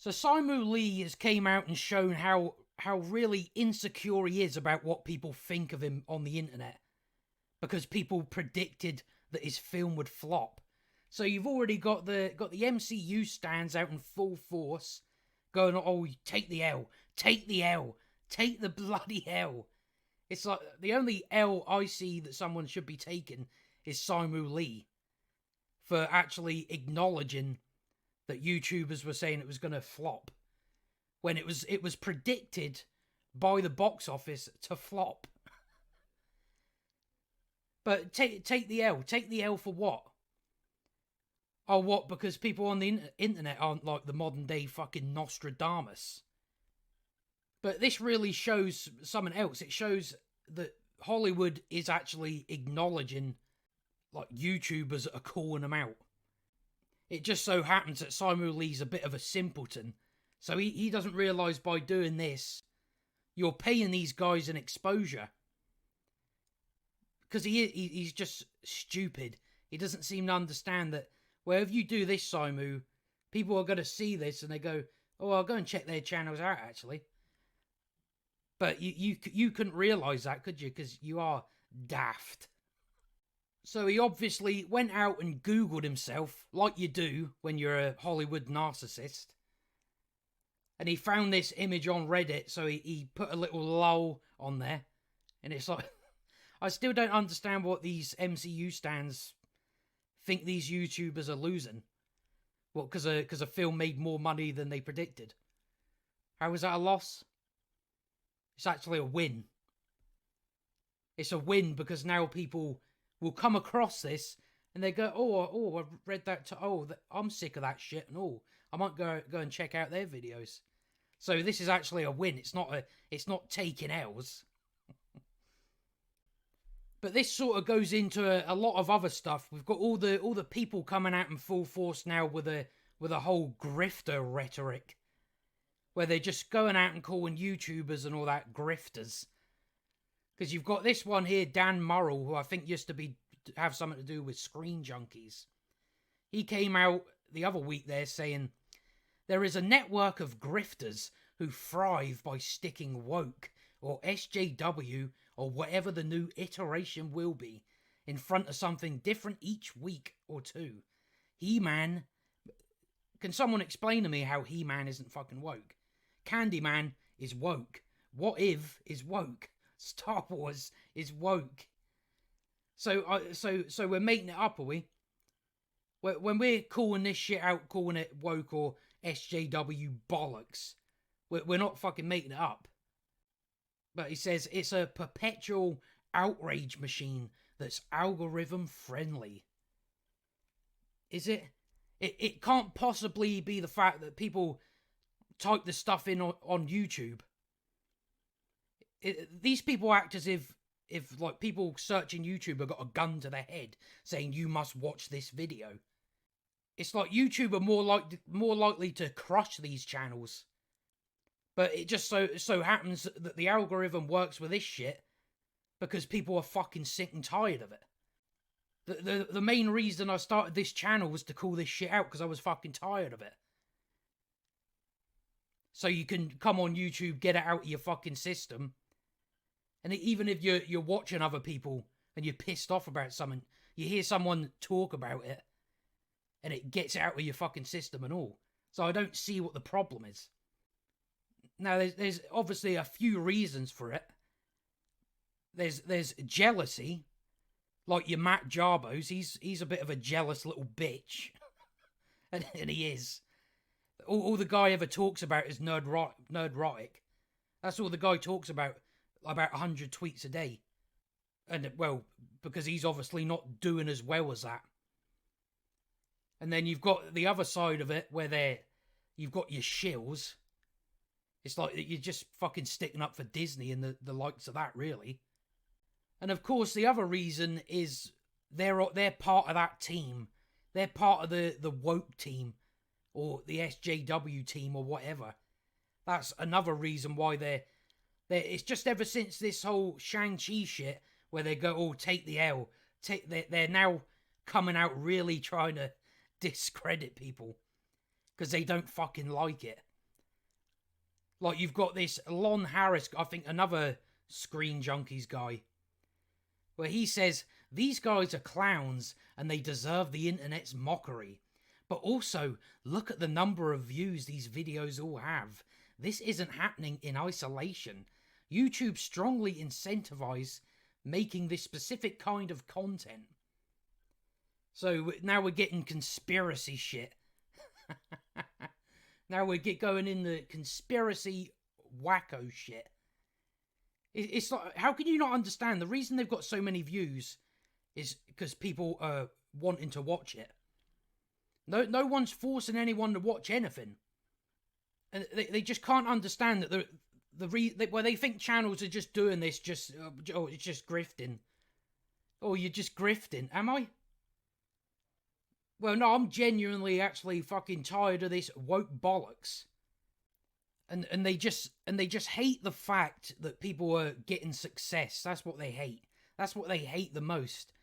So Simu Lee has came out and shown how really insecure he is about what people think of him on the internet, because people predicted that his film would flop. So you've already got the MCU stands out in full force, going, "Oh, take the L, take the L, take the bloody L." It's like the only L I see that someone should be taking is Simu Lee for actually acknowledging that YouTubers were saying it was going to flop, when it was predicted by the box office to flop. But take the L. Take the L for what? Oh, what? Because people on the internet aren't like the modern day fucking Nostradamus. But this really shows something else. It shows that Hollywood is actually acknowledging like YouTubers that are calling them out. It just so happens that Simu Lee's a bit of a simpleton. So he doesn't realise by doing this, you're paying these guys an exposure. Because he's just stupid. He doesn't seem to understand that wherever you do this, Simu, people are going to see this and they go, "Oh, I'll go and check their channels out, actually." But you couldn't realise that, could you? Because you are daft. So he obviously went out and Googled himself, like you do when you're a Hollywood narcissist. And he found this image on Reddit, so he put a little lol on there. And it's like, I still don't understand what these MCU stands think these YouTubers are losing. Well, because a film made more money than they predicted. How is that a loss? It's actually a win. It's a win because now people will come across this and they go, oh, I've read that. I'm sick of that shit, and I might go and check out their videos. So this is actually a win. It's not taking L's. But this sort of goes into a lot of other stuff. We've got all the people coming out in full force now with a whole grifter rhetoric, where they're just going out and calling YouTubers and all that grifters. Because you've got this one here, Dan Murrell, who I think used to have something to do with Screen Junkies. He came out the other week there saying, "There is a network of grifters who thrive by sticking woke, or SJW, or whatever the new iteration will be, in front of something different each week or two. He-Man..." Can someone explain to me how He-Man isn't fucking woke? Candyman is woke. What If is woke. Star Wars is woke. So we're making it up, are we? When we're calling this shit out, calling it woke or SJW bollocks, we're not fucking making it up. But he says it's a perpetual outrage machine that's algorithm friendly. Is it? It can't possibly be the fact that people type the stuff in on YouTube. These people act as if like people searching YouTube have got a gun to their head saying you must watch this video. It's like YouTube are more likely to crush these channels. But it just so happens that the algorithm works with this shit because people are fucking sick and tired of it. The main reason I started this channel was to call this shit out because I was fucking tired of it. So you can come on YouTube, get it out of your fucking system. And even if you're watching other people and you're pissed off about something, you hear someone talk about it and it gets out of your fucking system and all. So I don't see what the problem is. Now, there's obviously a few reasons for it. There's jealousy. Like your Matt Jarbos, he's a bit of a jealous little bitch. and he is. All the guy ever talks about is Nerdrotic. That's all the guy talks about 100 tweets a day. And, well, because he's obviously not doing as well as that. And then you've got the other side of it where you've got your shills. It's like you're just fucking sticking up for Disney and the likes of that, really. And of course, the other reason is they're part of that team. They're part of the woke team or the SJW team or whatever. That's another reason why they're it's just ever since this whole Shang-Chi shit where they go, "Oh, take the L." They're now coming out really trying to discredit people because they don't fucking like it. Like, you've got this Lon Harris, I think another Screen Junkies guy, where he says, these guys are clowns and they deserve the internet's mockery. But also, look at the number of views these videos all have. This isn't happening in isolation. YouTube strongly incentivize making this specific kind of content. So now we're getting conspiracy shit. Now we get going in the conspiracy wacko shit. It's like, how can you not understand? The reason they've got so many views is because people are wanting to watch it. No one's forcing anyone to watch anything. And they just can't understand that where they think channels are just doing this, it's just grifting. Oh, you're just grifting, am I? Well, no, I'm genuinely actually fucking tired of this woke bollocks. And they just hate the fact that people are getting success. That's what they hate. That's what they hate the most.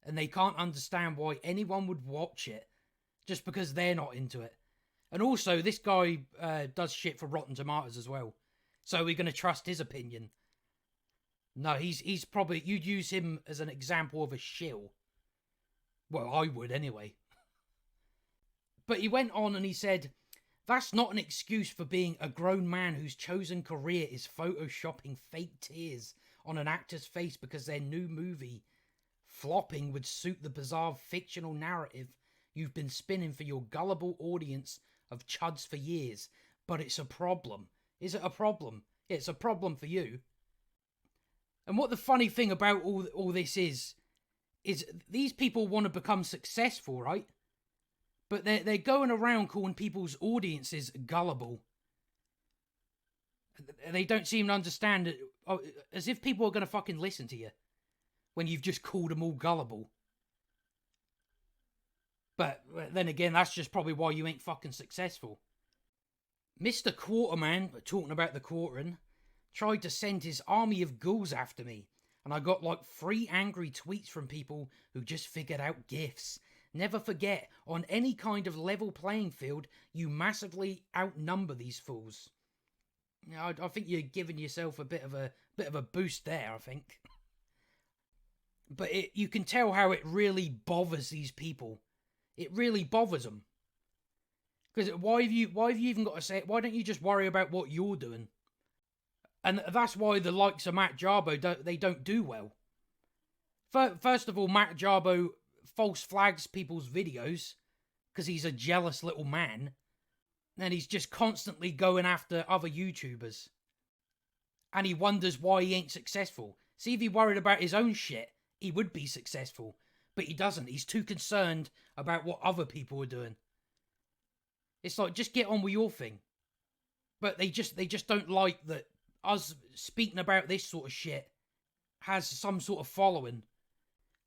And they can't understand why anyone would watch it just because they're not into it. And also, this guy does shit for Rotten Tomatoes as well. So we're going to trust his opinion. No, he's probably... You'd use him as an example of a shill. Well, I would anyway. But he went on and he said, that's not an excuse for being a grown man whose chosen career is photoshopping fake tears on an actor's face because their new movie flopping would suit the bizarre fictional narrative you've been spinning for your gullible audience of chuds for years. But it's a problem. Is it a problem? It's a problem for you. And what the funny thing about all this is these people want to become successful, right? But they're going around calling people's audiences gullible. They don't seem to understand it, as if people are going to fucking listen to you when you've just called them all gullible. But then again, that's just probably why you ain't fucking successful. Mr. Quarterman, talking about the quartering, tried to send his army of ghouls after me, and I got like 3 angry tweets from people who just figured out GIFs. Never forget, on any kind of level playing field, you massively outnumber these fools. I think you're giving yourself a bit of a boost there, I think. But you can tell how it really bothers these people. It really bothers them. Because why have you even got to say it? Why don't you just worry about what you're doing? And that's why the likes of Matt Jarbo don't do well. First of all, Matt Jarbo false flags people's videos because he's a jealous little man. And he's just constantly going after other YouTubers. And he wonders why he ain't successful. See, if he worried about his own shit, he would be successful. But he doesn't. He's too concerned about what other people are doing. It's like, just get on with your thing. But they just don't like that us speaking about this sort of shit has some sort of following.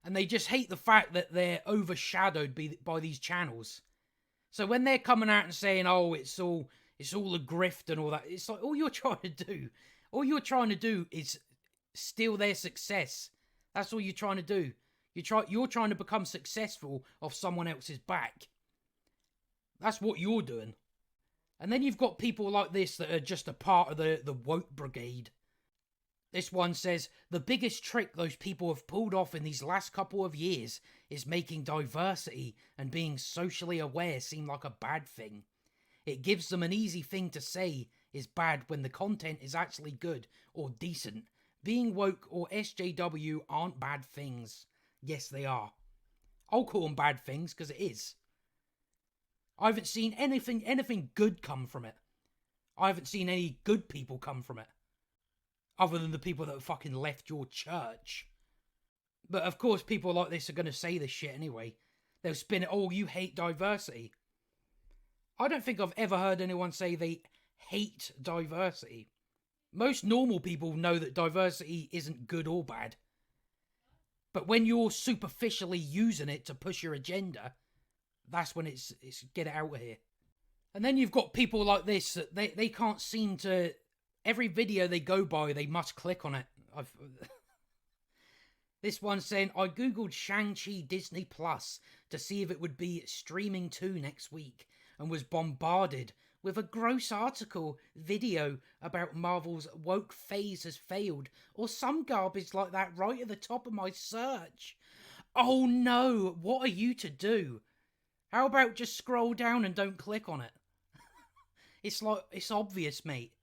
And they just hate the fact that they're overshadowed by these channels. So when they're coming out and saying, oh, it's all a grift and all that, it's like, all you're trying to do is steal their success. That's all you're trying to do. You're trying to become successful off someone else's back. That's what you're doing. And then you've got people like this that are just a part of the woke brigade. This one says, the biggest trick those people have pulled off in these last couple of years is making diversity and being socially aware seem like a bad thing. It gives them an easy thing to say is bad when the content is actually good or decent. Being woke or SJW aren't bad things. Yes, they are. I'll call them bad things because it is. I haven't seen anything good come from it. I haven't seen any good people come from it. Other than the people that have fucking left your church. But of course people like this are going to say this shit anyway. They'll spin it, oh, you hate diversity. I don't think I've ever heard anyone say they hate diversity. Most normal people know that diversity isn't good or bad. But when you're superficially using it to push your agenda, that's when it's get it out of here. And then you've got people like this that they can't seem to... Every video they go by, they must click on it. This one's saying, I googled Shang-Chi Disney Plus to see if it would be streaming too next week and was bombarded with a gross article video about Marvel's woke phase has failed, or some garbage like that right at the top of my search. Oh no, what are you to do? How about just scroll down and don't click on it? It's obvious, mate.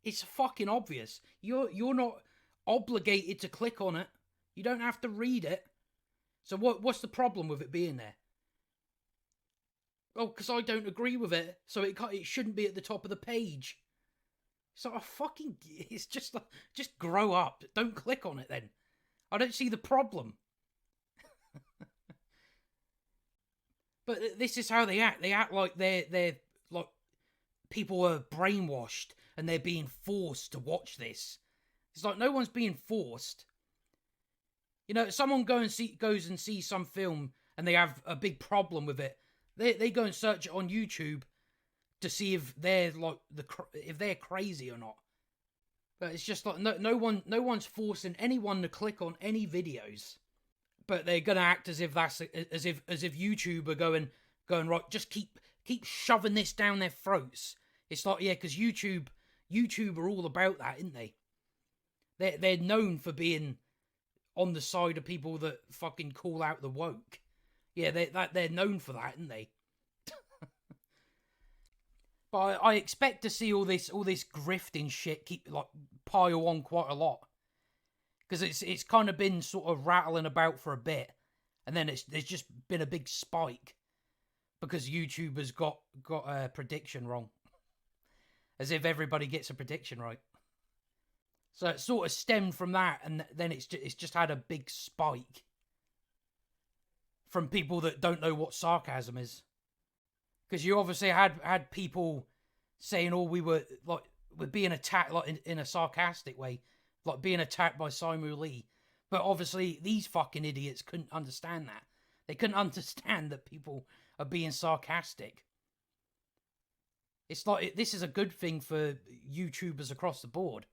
It's fucking obvious. You're not obligated to click on it. You don't have to read it. So what's the problem with it being there? Oh, because I don't agree with it, so it shouldn't be at the top of the page. So it's just grow up. Don't click on it then. I don't see the problem. But this is how they act. They act like they're like people are brainwashed and they're being forced to watch this. It's like no one's being forced. You know, someone goes and sees some film and they have a big problem with it. They go and search it on YouTube to see if they're like if they're crazy or not. But it's just like no one's forcing anyone to click on any videos. But they're gonna act as if that's as if YouTube are going right. Just keep shoving this down their throats. It's like, yeah, because YouTube are all about that, isn't they? They're known for being on the side of people that fucking call out the woke. Yeah, they're known for that, aren't they? But I expect to see all this grifting shit keep like pile on quite a lot, because it's kind of been sort of rattling about for a bit, and then there's just been a big spike because YouTubers got a prediction wrong, as if everybody gets a prediction right. So it sort of stemmed from that, and then it's just had a big spike from people that don't know what sarcasm is. Because you obviously had people saying, "Oh, we're being attacked like in a sarcastic way, like being attacked by Simu Lee." But obviously, these fucking idiots couldn't understand that. They couldn't understand that people are being sarcastic. It's like this is a good thing for YouTubers across the board,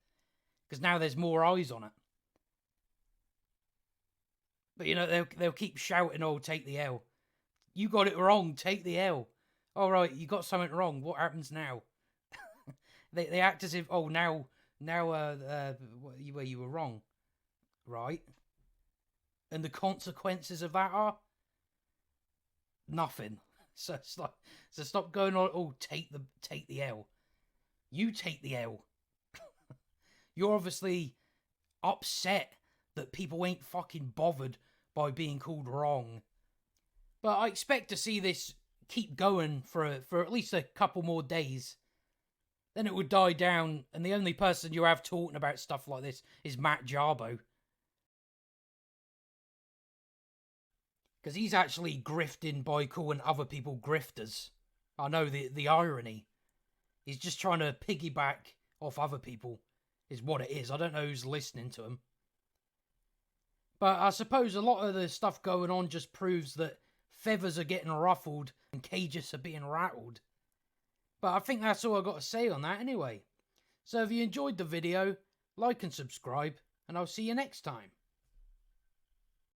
because now there's more eyes on it. But you know they'll keep shouting, "Oh, take the L. You got it wrong. Take the L. All right, you got something wrong. What happens now?" they act as if, "Oh, now you were wrong, right?" And the consequences of that are nothing. So it's like, stop going on. "Oh, take the L. You take the L." You're obviously upset that people ain't fucking bothered by being called wrong. But I expect to see this keep going for at least a couple more days. Then it would die down, and the only person you have talking about stuff like this is Matt Jarbo. Because he's actually grifting by calling other people grifters. I know the irony. He's just trying to piggyback off other people, is what it is. I don't know who's listening to him. But I suppose a lot of the stuff going on just proves that feathers are getting ruffled and cages are being rattled. But I think that's all I've got to say on that anyway. So if you enjoyed the video, like and subscribe, and I'll see you next time.